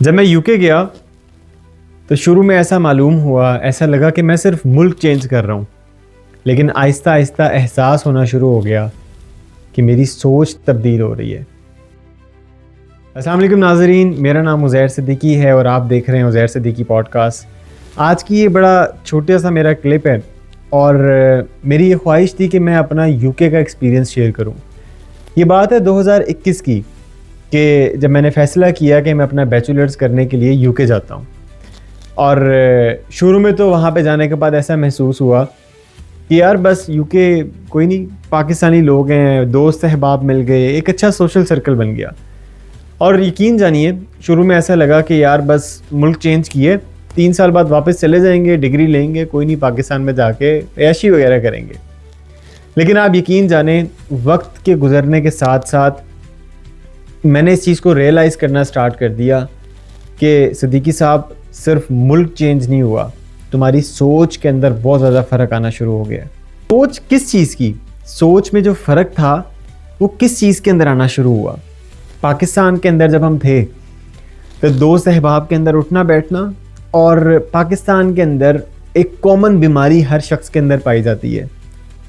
जब मैं यूके गया तो शुरू में ऐसा मालूम हुआ, ऐसा लगा कि मैं सिर्फ मुल्क चेंज कर रहा हूँ, लेकिन आहिस्ता आहिस्ता एहसास होना शुरू हो गया कि मेरी सोच तब्दील हो रही है। अस्सलाम वालेकुम नाज़रीन, मेरा नाम उज़ैर सिद्दीकी है और आप देख रहे हैं उज़ैर सिद्दीकी पॉडकास्ट। आज की ये बड़ा छोटा सा मेरा क्लिप है और मेरी ये ख्वाहिश थी कि मैं अपना यूके का एक्सपीरियंस शेयर करूँ। ये बात है 2021 की कि जब मैंने फ़ैसला किया कि मैं अपना बैचलर्स करने के लिए यूके जाता हूँ। और शुरू में तो वहाँ पे जाने के बाद ऐसा महसूस हुआ कि यार बस यूके कोई नहीं, पाकिस्तानी लोग हैं, दोस्त अहबाब मिल गए, एक अच्छा सोशल सर्कल बन गया। और यकीन जानिए शुरू में ऐसा लगा कि यार बस मुल्क चेंज किए, 3 साल बाद वापस चले जाएंगे, डिग्री लेंगे, कोई नहीं, पाकिस्तान में जाके ऐशी वगैरह करेंगे। लेकिन आप यकीन जाने वक्त के गुज़रने के साथ साथ मैंने इस चीज़ को रियलाइज़ करना स्टार्ट कर दिया कि सिद्दीकी साहब, सिर्फ मुल्क चेंज नहीं हुआ, तुम्हारी सोच के अंदर बहुत ज़्यादा फ़र्क आना शुरू हो गया। सोच किस चीज़ की? सोच में जो फ़र्क था वो किस चीज़ के अंदर आना शुरू हुआ? पाकिस्तान के अंदर जब हम थे तो दोस्त अहबाब के अंदर उठना बैठना, और पाकिस्तान के अंदर एक कॉमन बीमारी हर शख्स के अंदर पाई जाती है।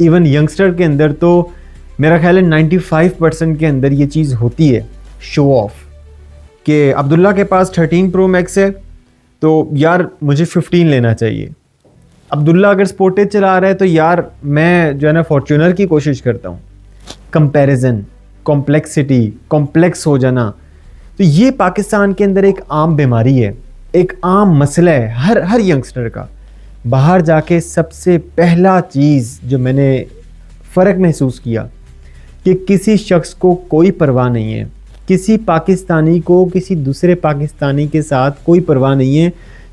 इवन यंगस्टर के अंदर तो मेरा ख्याल है 95% के अंदर ये चीज़ होती है, शो ऑफ। कि अब्दुल्ला के पास 13 प्रो मैक्स है तो यार मुझे 15 लेना चाहिए। अब्दुल्ला अगर स्पोर्टेज चला रहा है तो यार मैं जो है ना फॉर्च्यूनर की कोशिश करता हूँ। कंपैरिजन, कॉम्प्लेक्सिटी, कॉम्प्लेक्स हो जाना, तो ये पाकिस्तान के अंदर एक आम बीमारी है, एक आम मसला है हर यंगस्टर का। बाहर जाके सबसे पहला चीज़ जो मैंने फ़र्क महसूस किया कि किसी शख्स को कोई परवाह नहीं है, किसी पाकिस्तानी को किसी दूसरे पाकिस्तानी के साथ कोई परवाह नहीं है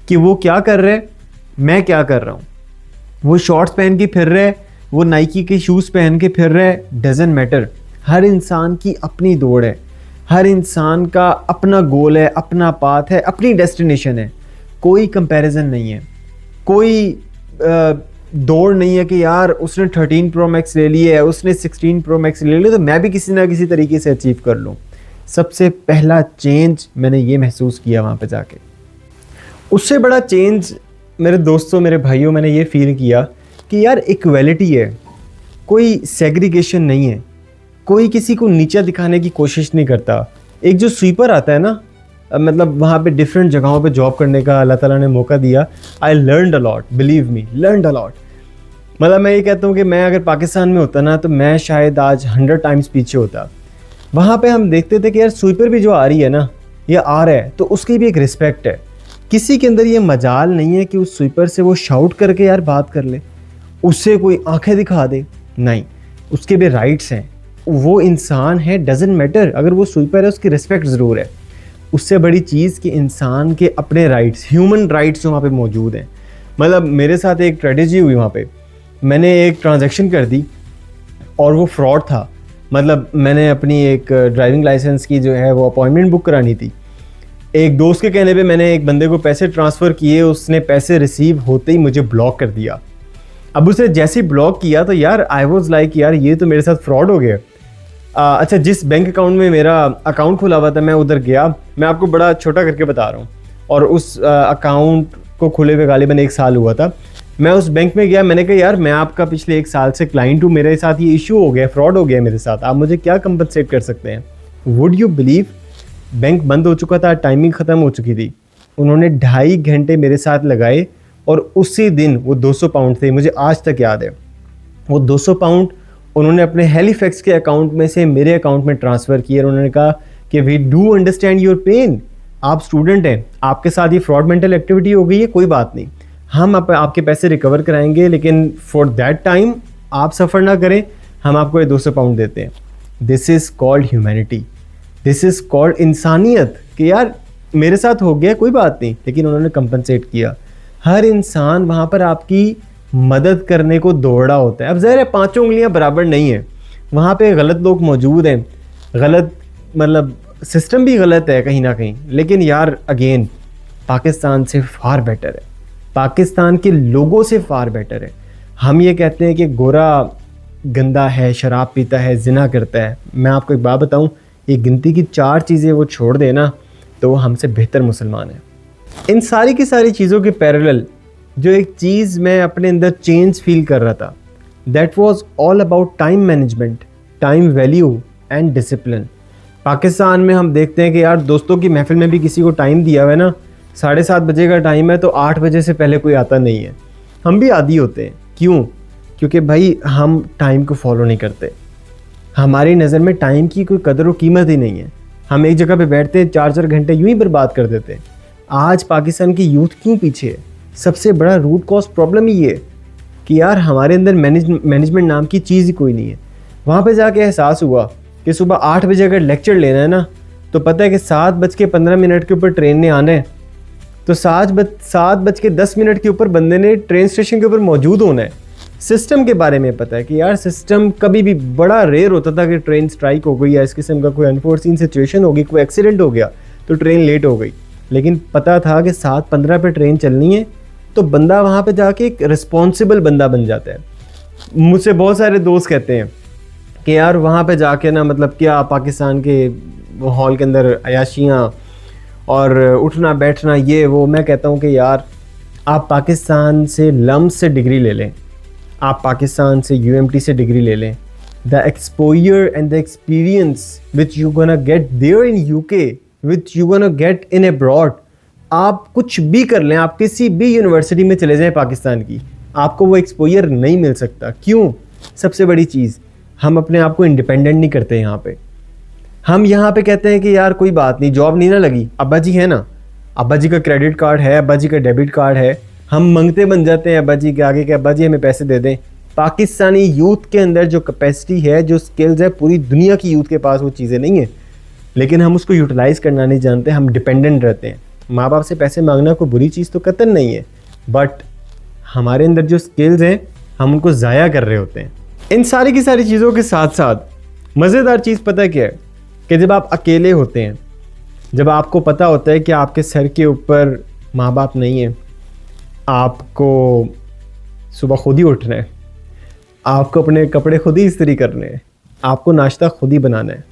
कि वो क्या कर रहे, मैं क्या कर रहा हूँ। वो शॉर्ट्स पहन के फिर रहे, वो नाइकी के शूज़ पहन के फिर रहे, डज़न्ट मैटर। हर इंसान की अपनी दौड़ है, हर इंसान का अपना गोल है, अपना पाथ है, अपनी डेस्टिनेशन है। कोई कंपैरिजन नहीं है, कोई दौड़ नहीं है कि यार उसने 13 प्रो मैक्स ले लिया है, उसने 16 प्रो मैक्स ले लिया तो मैं भी किसी ना किसी तरीके से अचीव कर लूँ। सबसे पहला चेंज मैंने ये महसूस किया वहाँ पे जाके। उससे बड़ा चेंज मेरे दोस्तों, मेरे भाइयों, मैंने ये फील किया कि यार इक्वलिटी है, कोई सेग्रीगेशन नहीं है, कोई किसी को नीचा दिखाने की कोशिश नहीं करता। एक जो स्वीपर आता है ना, मतलब वहाँ पे डिफरेंट जगहों पे जॉब करने का अल्लाह ताला ने मौका दिया। I learned a lot, believe me, learned a lot. मतलब मैं ये कहता हूँ कि मैं अगर पाकिस्तान में होता ना तो मैं शायद आज 100 टाइम्स पीछे होता। वहाँ पे हम देखते थे कि यार स्वीपर भी जो आ रही है ना, ये आ रहा है तो उसकी भी एक रिस्पेक्ट है। किसी के अंदर ये मजाल नहीं है कि उस स्वीपर से वो शाउट करके यार बात कर ले, उससे कोई आंखें दिखा दे, नहीं, उसके भी राइट्स हैं, वो इंसान है, डजंट मैटर। अगर वो स्वीपर है उसकी रिस्पेक्ट ज़रूर है। उससे बड़ी चीज़ कि इंसान के अपने राइट्स, ह्यूमन राइट्स जो वहाँ पे मौजूद हैं। मतलब मेरे साथ एक ट्रेजेडी हुई वहाँ पे, मैंने एक ट्रांजैक्शन कर दी और वो फ्रॉड था। मतलब मैंने अपनी एक ड्राइविंग लाइसेंस की जो है वो अपॉइंटमेंट बुक करानी थी। एक दोस्त के कहने पे मैंने एक बंदे को पैसे ट्रांसफ़र किए, उसने पैसे रिसीव होते ही मुझे ब्लॉक कर दिया। अब उसने जैसे ही ब्लॉक किया तो यार आई वाज लाइक यार ये तो मेरे साथ फ्रॉड हो गया। अच्छा, जिस बैंक अकाउंट में मेरा अकाउंट खुला हुआ था मैं उधर गया, मैं आपको बड़ा छोटा करके बता रहा हूँ, और उस अकाउंट को खुले हुए गालिबन 1 साल हुआ था। मैं उस बैंक में गया, मैंने कहा यार मैं आपका पिछले 1 साल से क्लाइंट हूँ, मेरे साथ ये इशू हो गया, फ्रॉड हो गया मेरे साथ, आप मुझे क्या कंपनसेट कर सकते हैं? वुड यू बिलीव, बैंक बंद हो चुका था, टाइमिंग ख़त्म हो चुकी थी, उन्होंने 2.5 घंटे मेरे साथ लगाए और उसी दिन वो 200 पाउंड थे, मुझे आज तक याद है। वो 200 पाउंड उन्होंने अपने हैलीफैक्स के अकाउंट में से मेरे अकाउंट में ट्रांसफ़र किए और उन्होंने कहा कि we do understand your pain, आप स्टूडेंट हैं, आपके साथ ये फ्रॉड मेंटल एक्टिविटी हो गई है, कोई बात नहीं, हम आपके पैसे रिकवर कराएंगे, लेकिन फॉर दैट टाइम आप सफ़र ना करें, हम आपको ये 200 पाउंड देते हैं। This is called humanity, this is called इंसानियत कि यार मेरे साथ हो गया, कोई बात नहीं, लेकिन उन्होंने कंपनसेट किया। हर इंसान वहाँ पर आपकी मदद करने को दौड़ा होता है। अब ज़ाहिर है 5 उंगलियां बराबर नहीं है, वहाँ पे गलत लोग मौजूद हैं, गलत मतलब सिस्टम भी गलत है कहीं ना कहीं, लेकिन यार अगेन पाकिस्तान से फार बेटर है, पाकिस्तान के लोगों से फार बेटर है। हम ये कहते हैं कि गोरा गंदा है, शराब पीता है, जिना करता है। मैं आपको एक बात बताऊं, ये गिनती की 4 चीज़ें वो छोड़ दे ना, तो वो हमसे बेहतर मुसलमान है। इन सारी की सारी चीज़ों के पैरेलल जो एक चीज़ मैं अपने अंदर चेंज फील कर रहा था, that was all about time management, time value and discipline. Pakistan में हम देखते हैं कि यार दोस्तों की महफिल में भी किसी को टाइम दिया हुआ है ना, 7:30 बजे का टाइम है तो 8 बजे से पहले कोई आता नहीं है। हम भी आदी होते हैं। क्यों? क्योंकि भाई हम टाइम को फॉलो नहीं करते। हमारी नज़र में टाइम की कोई कदर व कीमत ही नहीं है। हम एक जगह पे बैठते हैं 4-4 घंटे यूं ही बर्बाद कर देते हैं। आज पाकिस्तान की यूथ क्यों पीछे है? सबसे बड़ा रूट कॉज प्रॉब्लम ही ये कि यार हमारे अंदर मैनेजमेंट नाम की चीज़ ही कोई नहीं है। वहाँ पे जाके एहसास हुआ कि सुबह 8 बजे अगर लेक्चर लेना है ना, तो पता है कि 7:15 के ऊपर ट्रेन ने आना है, तो 7:10 के ऊपर बंदे ने ट्रेन स्टेशन के ऊपर मौजूद होना है। सिस्टम के बारे में पता है कि यार सिस्टम कभी भी बड़ा रेयर होता था कि ट्रेन स्ट्राइक हो गई या इस किस्म का कोई अनफोर्सीन सिचुएशन हो गई, कोई एक्सीडेंट हो गया तो ट्रेन लेट हो गई, लेकिन पता था कि 7:15 पे ट्रेन चलनी है, तो बंदा वहाँ पे जाके एक रिस्पॉन्सिबल बंदा बन जाता है। मुझसे बहुत सारे दोस्त कहते हैं कि यार वहाँ पे जाके ना मतलब क्या पाकिस्तान के हॉल के अंदर अयाशियाँ और उठना बैठना ये वो। मैं कहता हूँ कि यार आप पाकिस्तान से लम्स से डिग्री ले लें, आप पाकिस्तान से UMT से डिग्री ले लें, the exposure and the experience which you gonna get there in UK, which you gonna get in abroad, आप कुछ भी कर लें, आप किसी भी यूनिवर्सिटी में चले जाएं पाकिस्तान की, आपको वो एक्सपोजर नहीं मिल सकता। क्यों? सबसे बड़ी चीज़, हम अपने आप को इंडिपेंडेंट नहीं करते। यहाँ पे हम यहाँ पे कहते हैं कि यार कोई बात नहीं, जॉब नहीं ना लगी, अब्बा जी है ना, अब्बा जी का क्रेडिट कार्ड है, अब्बा जी का डेबिट कार्ड है, हम मंगते बन जाते हैं अब्बा जी के आगे कि अब्बा जी हमें पैसे दे दें। पाकिस्तानी यूथ के अंदर जो कैपेसिटी है, जो स्किल्स है, पूरी दुनिया की यूथ के पास वो चीज़ें नहीं है, लेकिन हम उसको यूटिलाइज़ करना नहीं जानते। हम डिपेंडेंट रहते हैं। माँ बाप से पैसे मांगना कोई बुरी चीज़ तो कतई नहीं है, बट हमारे अंदर जो स्किल्स हैं हम उनको ज़ाया कर रहे होते हैं। इन सारी की सारी चीज़ों के साथ साथ मज़ेदार चीज़ पता है क्या है कि जब आप अकेले होते हैं, जब आपको पता होता है कि आपके सर के ऊपर माँ बाप नहीं है, आपको सुबह खुद ही उठना है, आपको अपने कपड़े खुद ही इस्त्री करने हैं, आपको नाश्ता खुद ही बनाना है,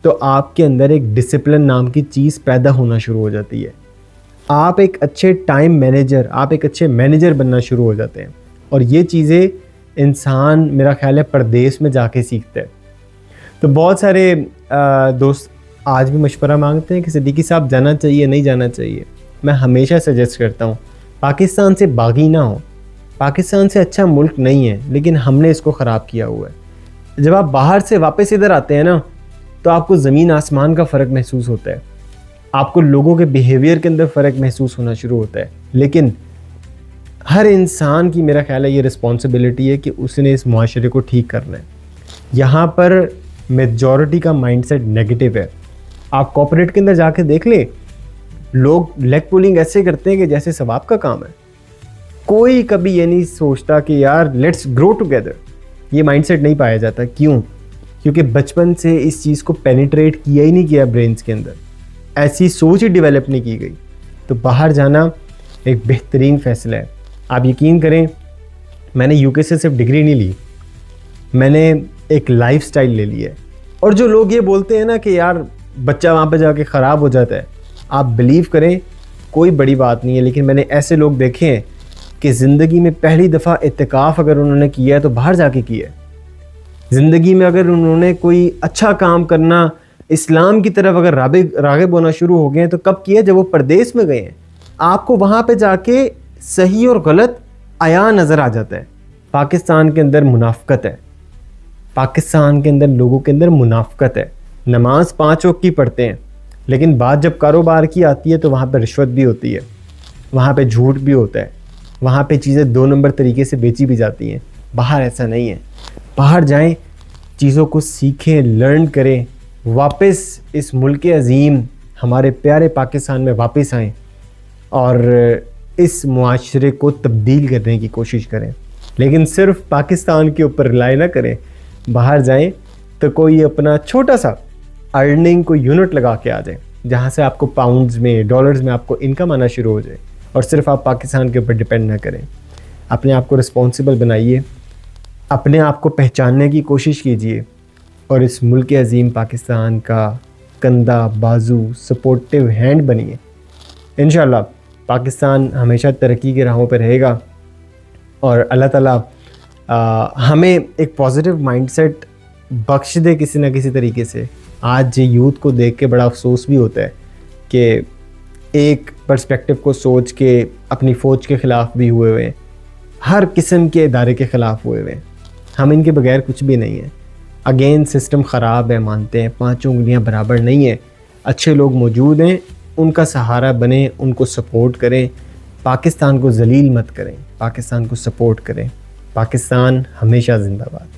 तो आपके अंदर एक डिसिप्लिन नाम की चीज़ पैदा होना शुरू हो जाती है। आप एक अच्छे टाइम मैनेजर, आप एक अच्छे मैनेजर बनना शुरू हो जाते हैं। और ये चीज़ें इंसान मेरा ख्याल है परदेश में जाके सीखता है। तो बहुत सारे दोस्त आज भी मशवरा मांगते हैं कि सिद्दीकी साहब जाना चाहिए नहीं जाना चाहिए। मैं हमेशा सजेस्ट करता हूँ पाकिस्तान से बागी ना हो। पाकिस्तान से अच्छा मुल्क नहीं है, लेकिन हमने इसको ख़राब किया हुआ है। जब आप बाहर से वापस इधर आते हैं ना, तो आपको ज़मीन आसमान का फ़र्क महसूस होता है, आपको लोगों के बिहेवियर के अंदर फ़र्क महसूस होना शुरू होता है। लेकिन हर इंसान की मेरा ख्याल है ये रिस्पॉन्सिबिलिटी है कि उसने इस मुआशरे को ठीक करना है। यहाँ पर मेजॉरिटी का माइंडसेट नेगेटिव है। आप कॉर्पोरेट के अंदर जाके देख लें, लोग लेग पुलिंग ऐसे करते हैं कि जैसे सवाब का काम है। कोई कभी ये नहीं सोचता कि यार लेट्स ग्रो टुगेदर। ये माइंडसेट नहीं पाया जाता। क्यों? क्योंकि बचपन से इस चीज़ को पेनिट्रेट किया ही नहीं किया ब्रेन्स के अंदर, ऐसी सोच ही डेवलप नहीं की गई। तो बाहर जाना एक बेहतरीन फ़ैसला है। आप यकीन करें, मैंने UK से सिर्फ डिग्री नहीं ली, मैंने एक लाइफस्टाइल ले ली है। और जो लोग ये बोलते हैं ना कि यार बच्चा वहाँ पे जाके ख़राब हो जाता है, आप बिलीव करें कोई बड़ी बात नहीं है। लेकिन मैंने ऐसे लोग देखे हैं कि ज़िंदगी में पहली दफ़ा इत्तिकाफ़ अगर उन्होंने किया है तो बाहर जाके किया है। ज़िंदगी में अगर उन्होंने कोई अच्छा काम करना, इस्लाम की तरफ अगर राग़िब होना शुरू हो गए हैं, तो कब किया? जब वो परदेश में गए हैं। आपको वहाँ पे जाके सही और गलत आया नज़र आ जाता है। पाकिस्तान के अंदर मुनाफ़क़त है, पाकिस्तान के अंदर लोगों के अंदर मुनाफ़क़त है। नमाज 5 वक्त की पढ़ते हैं, लेकिन बात जब कारोबार की आती है तो वहाँ पे रिश्वत भी होती है, वहाँ पे झूठ भी होता है, वहाँ पे चीज़ें 2 नंबर तरीके से बेची भी जाती हैं। बाहर ऐसा नहीं है। बाहर जाएं, चीज़ों को सीखें, लर्न करें, वापस इस मुल्क अज़ीम हमारे प्यारे पाकिस्तान में वापस आएँ और इस मुआशरे को तब्दील करने की कोशिश करें। लेकिन सिर्फ पाकिस्तान के ऊपर रिलाई ना करें। बाहर जाएं तो कोई अपना छोटा सा अर्निंग को यूनिट लगा के आ जाए, जहाँ से आपको पाउंड्स में, डॉलर्स में आपको इनकम आना शुरू हो जाए, और सिर्फ आप पाकिस्तान के ऊपर डिपेंड ना करें। अपने आप को रिस्पॉन्सिबल बनाइए, अपने आप को पहचानने की कोशिश कीजिए और इस मुल्क अज़ीम पाकिस्तान का कंधा बाजू सपोर्टिव हैंड बनिए। इंशाल्लाह पाकिस्तान हमेशा तरक्की की राहों पर रहेगा और अल्लाह ताला हमें एक पॉजिटिव माइंडसेट बख्श दे किसी न किसी तरीके से। आज यूथ को देख के बड़ा अफसोस भी होता है कि एक पर्सपेक्टिव को सोच के अपनी फ़ौज के ख़िलाफ़ भी हुए हुए, हर किस्म के इदारे के ख़िलाफ़ हुए हुए। हम इनके बगैर कुछ भी नहीं है। अगेन सिस्टम ख़राब है, मानते हैं, पांचों उंगलियां बराबर नहीं है। अच्छे लोग मौजूद हैं, उनका सहारा बने, उनको सपोर्ट करें। पाकिस्तान को जलील मत करें, पाकिस्तान को सपोर्ट करें। पाकिस्तान हमेशा जिंदाबाद।